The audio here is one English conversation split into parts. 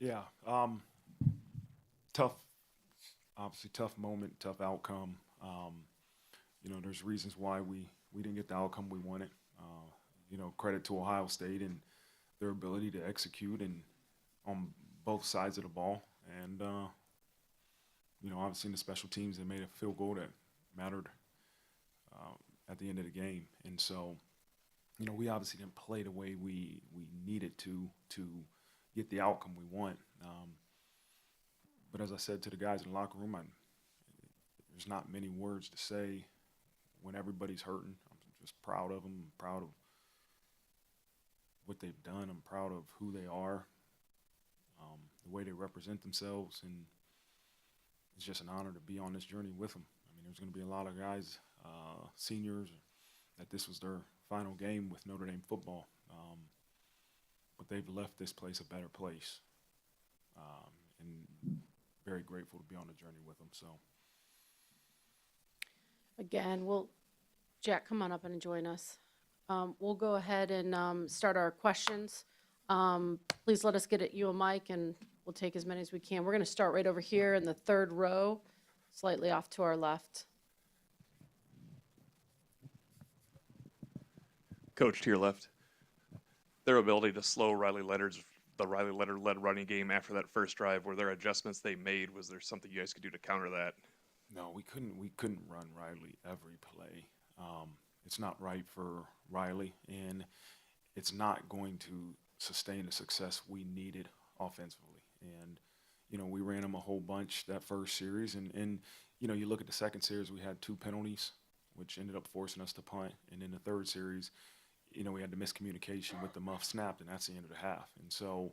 Yeah, tough, obviously tough moment, tough outcome. There's reasons why we didn't get the outcome we wanted. Credit to Ohio State and their ability to execute and on both sides of the ball. And obviously in the special teams, they made a field goal that mattered uh, at the end of the game. And so, we obviously didn't play the way we needed to get the outcome we want. But as I said to the guys in the locker room, there's not many words to say when everybody's hurting. I'm just proud of them, proud of what they've done. I'm proud of who they are, the way they represent themselves, and it's just an honor to be on this journey with them. I mean, there's going to be a lot of guys, seniors, that this was their final game with Notre Dame football, but they've left this place a better place, and very grateful to be on the journey with them. So. Again, Jack, come on up and join us. We'll go ahead and start our questions. Please let us get you a mic, and we'll take as many as we can. We're going to start right over here in the third row, slightly off to our left. Coach, to your left, their ability to slow the Riley Leonard-led running game after that first drive, were there adjustments they made? Was there something you guys could do to counter that? No, we couldn't. We couldn't run Riley every play. It's not right for Riley, and it's not going to sustain the success we needed offensively. And we ran him a whole bunch that first series, and you look at the second series, we had 2 penalties, which ended up forcing us to punt. And in the third series, we had the miscommunication with the muff snapped, and that's the end of the half. And so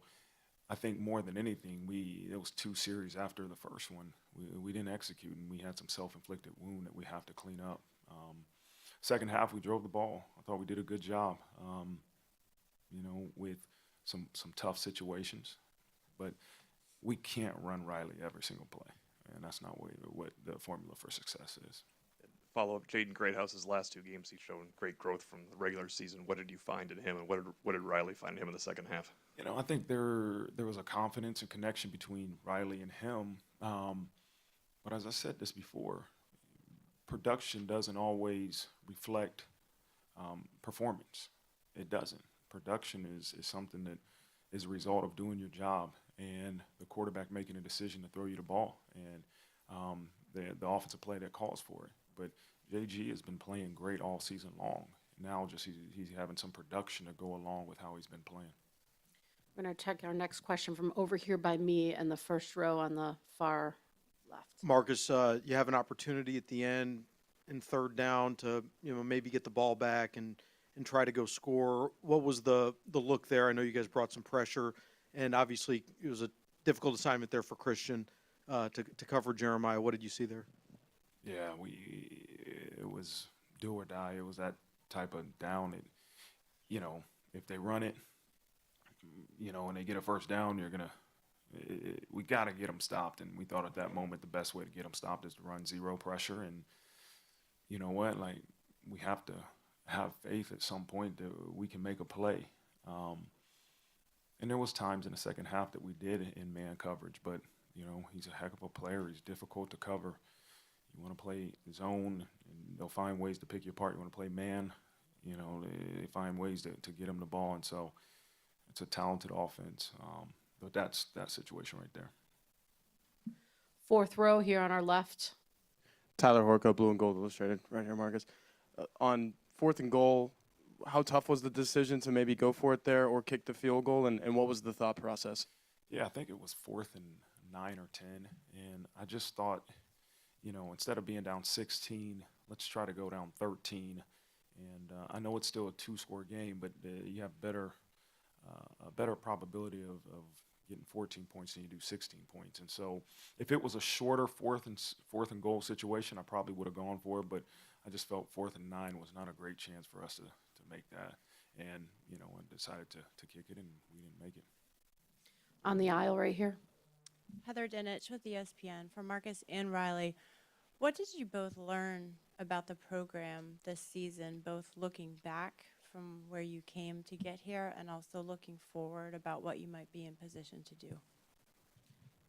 I think more than anything, it was 2 series after the first one. We didn't execute, and we had some self-inflicted wound that we have to clean up. Second half, we drove the ball. I thought we did a good job, with some tough situations. But we can't run Riley every single play, and that's not what the formula for success is. Follow-up, Jaden Greathouse's last 2 games, he's shown great growth from the regular season. What did you find in him, and what did Riley find in him in the second half? I think there was a confidence and connection between Riley and him. But as I said this before, production doesn't always reflect performance. It doesn't. Production is something that is a result of doing your job and the quarterback making a decision to throw you the ball and the offensive play that calls for it. But JG has been playing great all season long. Now just he's having some production to go along with how he's been playing. We're going to check our next question from over here by me in the first row on the far left. Marcus, you have an opportunity at the end in third down to maybe get the ball back and try to go score. What was the look there? I know you guys brought some pressure, and obviously it was a difficult assignment there for Christian to cover Jeremiah. What did you see there? Yeah, it was do or die. It was that type of down. If they run it, and they get a first down, we got to get them stopped. And we thought at that moment the best way to get them stopped is to run zero pressure. And you know what? Like, we have to have faith at some point that we can make a play. And there was times in the second half that we did in man coverage, but he's a heck of a player. He's difficult to cover. You want to play zone, and they'll find ways to pick you apart. You want to play man, they find ways to get him the ball. And so it's a talented offense. But that's that situation right there. Fourth row here on our left. Tyler Horko, Blue and Gold Illustrated, right here, Marcus. On 4th and goal, how tough was the decision to maybe go for it there or kick the field goal, and what was the thought process? Yeah, I think it was 4th and 9 or 10, and I just thought, instead of being down 16, let's try to go down 13. And I know it's still a 2-score game, but you have a better probability of getting 14 points than you do 16 points. And so if it was a shorter fourth and goal situation, I probably would have gone for it, but I just felt 4th and 9 was not a great chance for us to make that. And, I decided to kick it, and we didn't make it. On the aisle right here. Heather Dinich with ESPN. For Marcus and Riley, what did you both learn about the program this season, both looking back from where you came to get here and also looking forward about what you might be in position to do?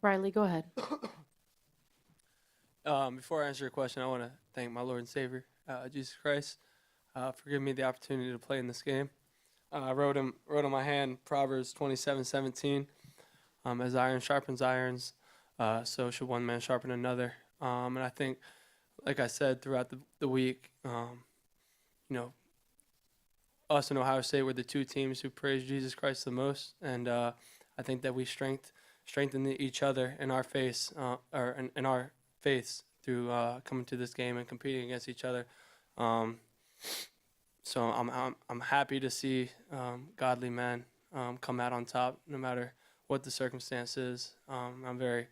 Riley, go ahead. Before I answer your question, I want to thank my Lord and Savior, Jesus Christ, for giving me the opportunity to play in this game. I wrote on my hand Proverbs 27:17. As iron sharpens irons, so should one man sharpen another. And I think, like I said throughout the week, us and Ohio State were the two teams who praised Jesus Christ the most, and I think that we strengthened each other in our faith, in our faiths through coming to this game and competing against each other. So I'm happy to see godly men come out on top, no matter what the circumstance is. I'm very,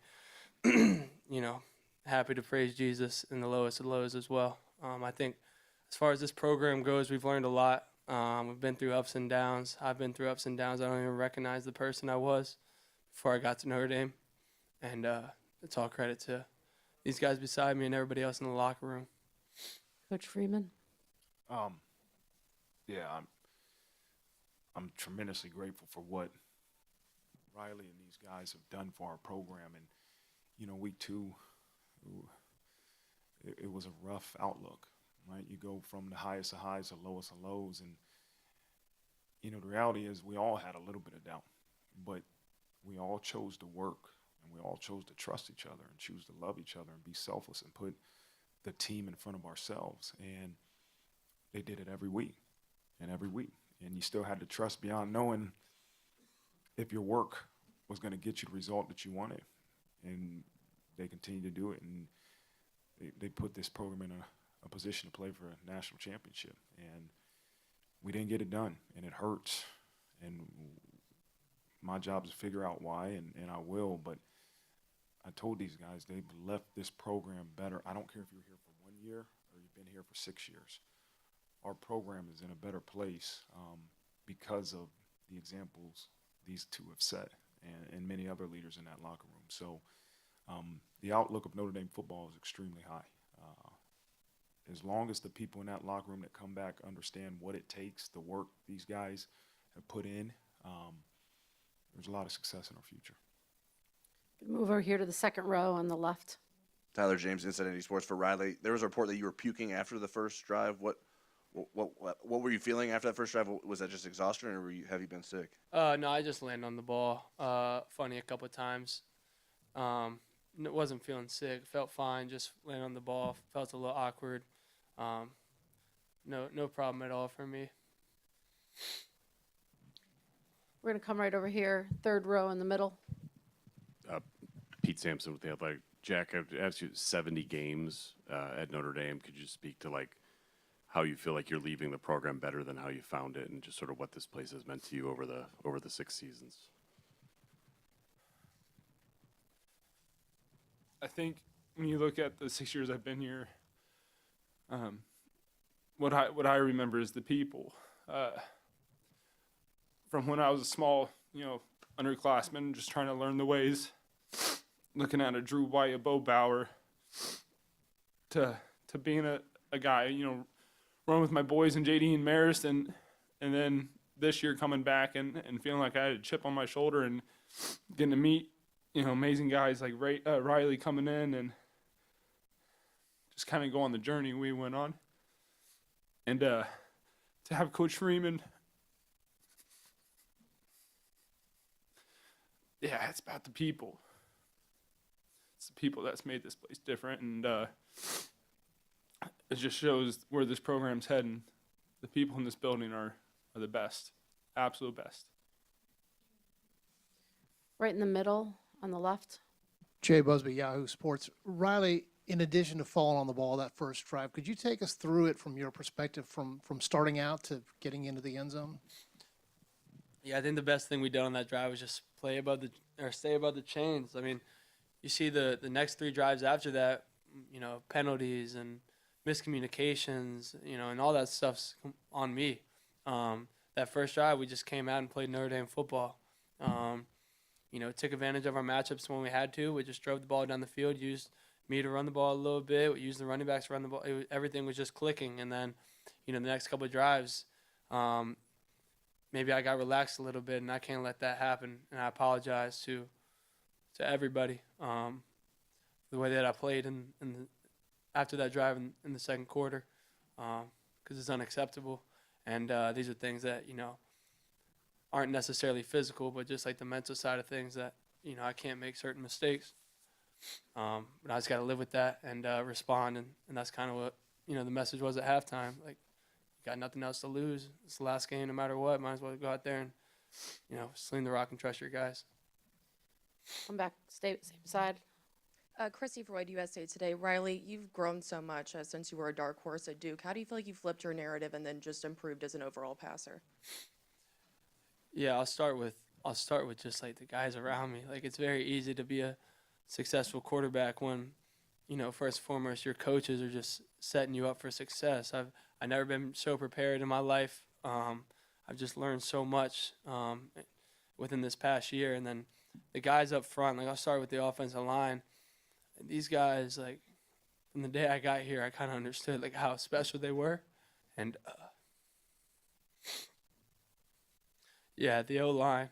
happy to praise Jesus in the lowest of lows as well. I think as far as this program goes, we've learned a lot. We've been through ups and downs. I've been through ups and downs. I don't even recognize the person I was before I got to Notre Dame. And it's all credit to these guys beside me and everybody else in the locker room. Coach Freeman. Yeah, I'm tremendously grateful for what Riley and these guys have done for our program. And, week 2, it was a rough outlook, right? You go from the highest of highs to lowest of lows. And, the reality is we all had a little bit of doubt, but we all chose to work and we all chose to trust each other and choose to love each other and be selfless and put the team in front of ourselves. And they did it every week and every week. And you still had to trust beyond knowing if your work was going to get you the result that you wanted. And they continue to do it. And they put this program in a position to play for a national championship. And we didn't get it done. And it hurts. And my job is to figure out why, and I will. But I told these guys they've left this program better. I don't care if you're here for 1 year or you've been here for 6 years. Our program is in a better place because of the examples these two have set and many other leaders in that locker room. So the outlook of Notre Dame football is extremely high. As long as the people in that locker room that come back understand what it takes, the work these guys have put in, there's a lot of success in our future. Move over here to the second row on the left. Tyler James, Inside ND Sports for Riley. There was a report that you were puking after the first drive. What were you feeling after that first drive? Was that just exhaustion, or have you been sick? No, I just landed on the ball. Funny a couple of times. Wasn't feeling sick. Felt fine. Just landed on the ball. Felt a little awkward. No problem at all for me. We're going to come right over here, third row in the middle. Pete Sampson with the Athletic. Jack, I've asked you 70 games at Notre Dame. Could you speak to how you feel like you're leaving the program better than how you found it, and just sort of what this place has meant to you over the 6 seasons? I think when you look at the 6 years I've been here, what I remember is the people. From when I was a small, underclassman, just trying to learn the ways, looking at a Drew White, a Bo Bauer, to being a guy, running with my boys and JD and Marist, and then this year coming back and feeling like I had a chip on my shoulder and getting to meet, amazing guys like Riley coming in and just kind of go on the journey we went on. And to have Coach Freeman, yeah, it's about the people. It's the people that's made this place different, and it just shows where this program's heading. The people in this building are the best, absolute best. Right in the middle on the left. Jay Busby, Yahoo Sports. Riley, in addition to falling on the ball that first drive, could you take us through it from your perspective, from starting out to getting into the end zone? Yeah, I think the best thing we did on that drive was just stay above the chains. I mean, you see the next 3 drives after that, penalties and miscommunications, and all that stuff's on me. That first drive, we just came out and played Notre Dame football. Took advantage of our matchups when we had to. We just drove the ball down the field, used me to run the ball a little bit, we used the running backs to run the ball. Everything was just clicking. And then, the next couple of drives, maybe I got relaxed a little bit, and I can't let that happen. And I apologize to to everybody. The way that I played after that drive in the second quarter, because it's unacceptable. And these are things that, aren't necessarily physical, but just like the mental side of things that, I can't make certain mistakes. But I just got to live with that and respond. And that's kind of what, the message was at halftime. Like, you got nothing else to lose. It's the last game no matter what. Might as well go out there and, sling the rock and trust your guys. Come back, stay same side. Chrissy Freud, USA Today. Riley, you've grown so much since you were a dark horse at Duke. How do you feel like you flipped your narrative and then just improved as an overall passer? Yeah, I'll start with just like the guys around me. Like, it's very easy to be a successful quarterback when, first and foremost, your coaches are just setting you up for success. I've never been so prepared in my life. I've just learned so much within this past year. And then the guys up front, like I'll start with the offensive line. These guys, like, from the day I got here, I kind of understood like how special they were. And yeah, the O-line,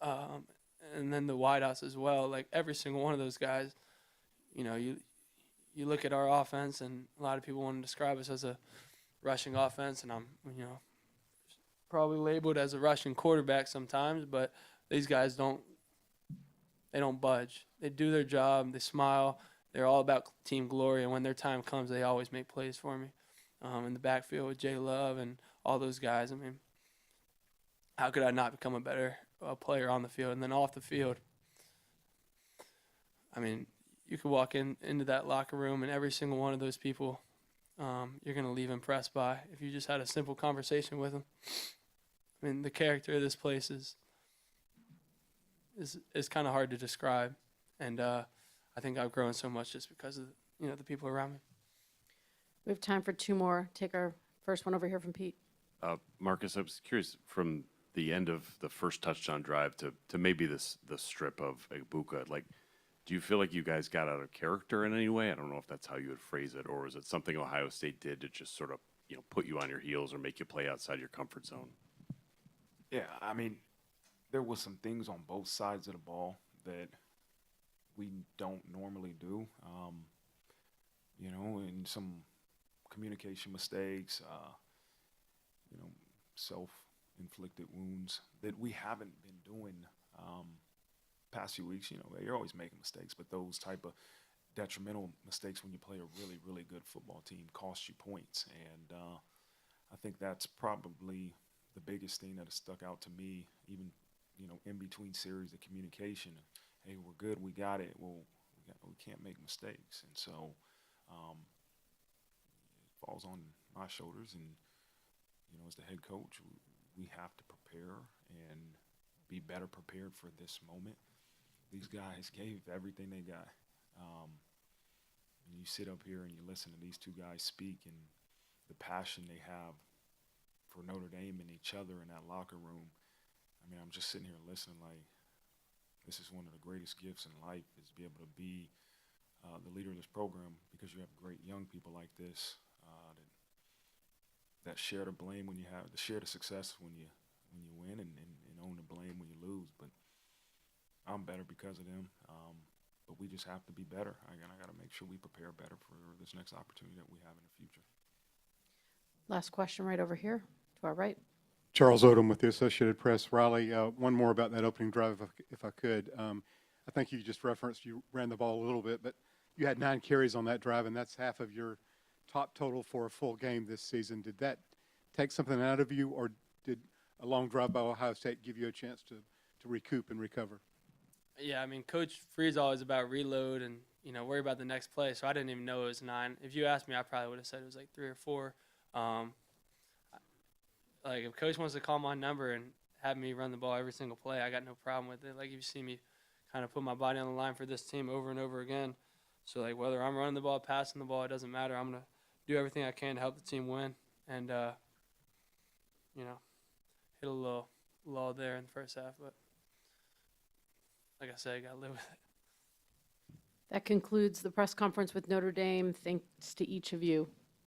and then the wideouts as well. Like, every single one of those guys, you look at our offense, and a lot of people want to describe us as a rushing offense, and I'm, probably labeled as a rushing quarterback sometimes, but these guys don't budge. They do their job. They smile. They're all about team glory, and when their time comes, they always make plays for me. In the backfield with Jay Love and all those guys, I mean, how could I not become a better player on the field? And then off the field, I mean, you could walk into that locker room, and every single one of those people you're going to leave impressed by if you just had a simple conversation with them. I mean, the character of this place is kind of hard to describe. And I think I've grown so much just because of, the people around me. We have time for two more. Take our first one over here from Pete. Marcus, I was curious, from the end of the first touchdown drive to maybe the strip of Ibuka, like, do you feel like you guys got out of character in any way? I don't know if that's how you would phrase it, or was it something Ohio State did to just sort of, put you on your heels or make you play outside your comfort zone? Yeah, I mean, there was some things on both sides of the ball that we don't normally do, and some communication mistakes, self-inflicted wounds that we haven't been doing past few weeks. You're always making mistakes, but those type of detrimental mistakes when you play a really, really good football team cost you points. And I think that's probably the biggest thing that has stuck out to me, even, in between series of communication. Hey, we're good, we got it. Well, we can't make mistakes. And so it falls on my shoulders. And, as the head coach, we have to prepare and be better prepared for this moment. These guys gave everything they got. And you sit up here and you listen to these two guys speak and the passion they have for Notre Dame and each other in that locker room. I mean, I'm just sitting here listening like, this is one of the greatest gifts in life, is to be able to be the leader of this program, because you have great young people like this that share the blame when you have, to share the success when you win, and own the blame when you lose. But I'm better because of them. But we just have to be better. I got to make sure we prepare better for this next opportunity that we have in the future. Last question right over here to our right. Charles Odom with the Associated Press. Riley, one more about that opening drive, if I could. I think you just referenced you ran the ball a little bit, but you had 9 carries on that drive, and that's half of your top total for a full game this season. Did that take something out of you, or did a long drive by Ohio State give you a chance to recoup and recover? Yeah, I mean, Coach Free's always about reload and, worry about the next play. So I didn't even know it was 9. If you asked me, I probably would have said it was like 3 or 4. Like, if Coach wants to call my number and have me run the ball every single play, I got no problem with it. Like, you see me kind of put my body on the line for this team over and over again. So, like, whether I'm running the ball, passing the ball, it doesn't matter. I'm going to do everything I can to help the team win. And, hit a little lull there in the first half. But, like I said, I got to live with it. That concludes the press conference with Notre Dame. Thanks to each of you.